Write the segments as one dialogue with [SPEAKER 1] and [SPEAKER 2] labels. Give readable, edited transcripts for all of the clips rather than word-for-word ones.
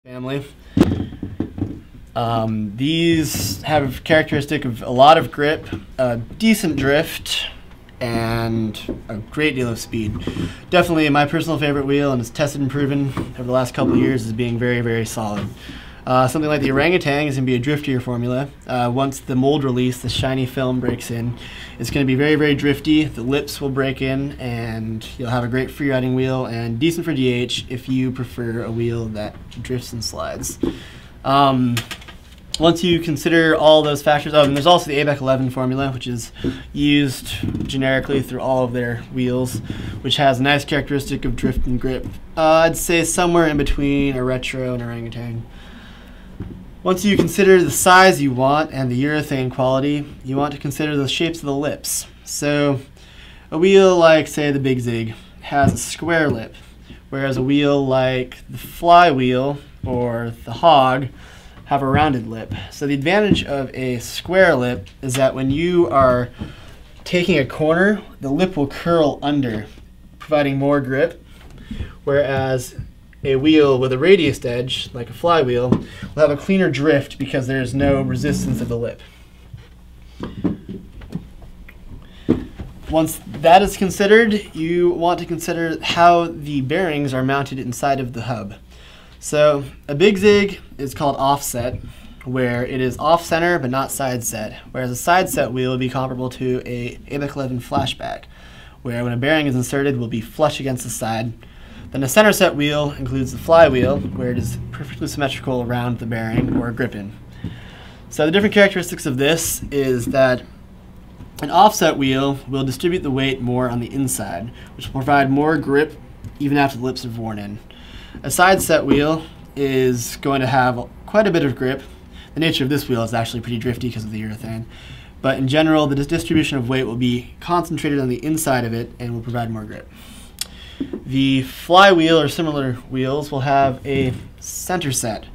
[SPEAKER 1] family. These have characteristic of a lot of grip, a decent drift, and a great deal of speed. Definitely my personal favorite wheel, and it's tested and proven over the last couple of years as being very, very solid. Something like the orangutan is going to be a driftier formula. Once the mold release, the shiny film breaks in, it's going to be very, very drifty. The lips will break in, and you'll have a great free riding wheel and decent for DH if you prefer a wheel that drifts and slides. Once you consider all those factors, and there's also the ABEC 11 formula, which is used generically through all of their wheels, which has a nice characteristic of drift and grip. I'd say somewhere in between a retro and orangutan. Once you consider the size you want and the urethane quality, you want to consider the shapes of the lips. So a wheel like, say, the Big Zig has a square lip, whereas a wheel like the Flywheel or the Hog have a rounded lip. So the advantage of a square lip is that when you are taking a corner, the lip will curl under, providing more grip, whereas a wheel with a radiused edge, like a flywheel, will have a cleaner drift because there is no resistance of the lip. Once that is considered, you want to consider how the bearings are mounted inside of the hub. So a Big Zig is called offset, where it is off-center but not side-set, whereas a side-set wheel would be comparable to a ABEC 11 flashback, where when a bearing is inserted, it will be flush against the side. Then a center set wheel includes the flywheel, where it is perfectly symmetrical around the bearing or grip in. So the different characteristics of this is that an offset wheel will distribute the weight more on the inside, which will provide more grip even after the lips are worn in. A side set wheel is going to have quite a bit of grip. The nature of this wheel is actually pretty drifty because of the urethane. But in general, the distribution of weight will be concentrated on the inside of it and will provide more grip. The flywheel or similar wheels will have a center set,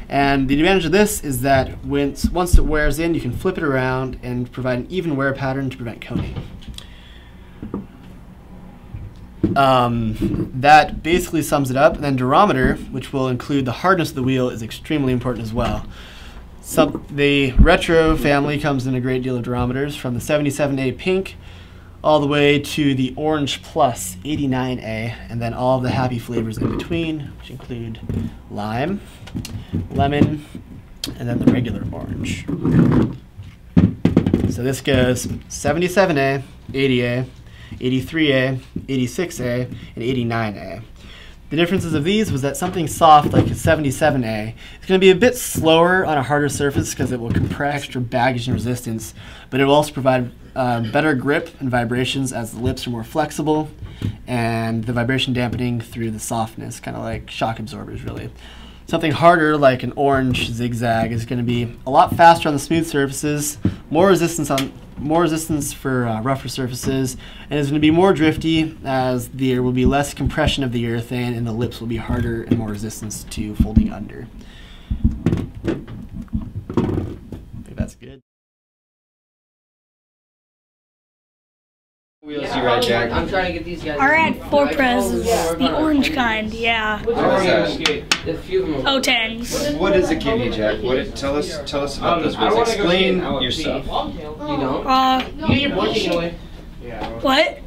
[SPEAKER 1] and the advantage of this is that once it wears in, you can flip it around and provide an even wear pattern to prevent coning. That basically sums it up. And then durometer, which will include the hardness of the wheel, is extremely important as well. The retro family comes in a great deal of durometers, from the 77A pink all the way to the Orange Plus 89A, and then all of the happy flavors in between, which include lime, lemon, and then the regular orange. So this goes 77A, 80A, 83A, 86A, and 89A. The differences of these was that something soft like a 77A is going to be a bit slower on a harder surface because it will compress extra baggage and resistance, but it will also provide better grip and vibrations as the lips are more flexible, and the vibration dampening through the softness, kind of like shock absorbers really. Something harder like an orange zigzag is going to be a lot faster on the smooth surfaces, more resistance for rougher surfaces, and is going to be more drifty as there will be less compression of the urethane and the lips will be harder and more resistance to folding under. I think that's good.
[SPEAKER 2] Wheels you ride, Jack?
[SPEAKER 3] I'm trying to get these guys.
[SPEAKER 4] I ride 4Prez's, the orange kind, yeah. O10s.
[SPEAKER 2] What does it give you, Jack? Tell us about those wheels. Explain yourself.
[SPEAKER 3] You know?
[SPEAKER 4] What?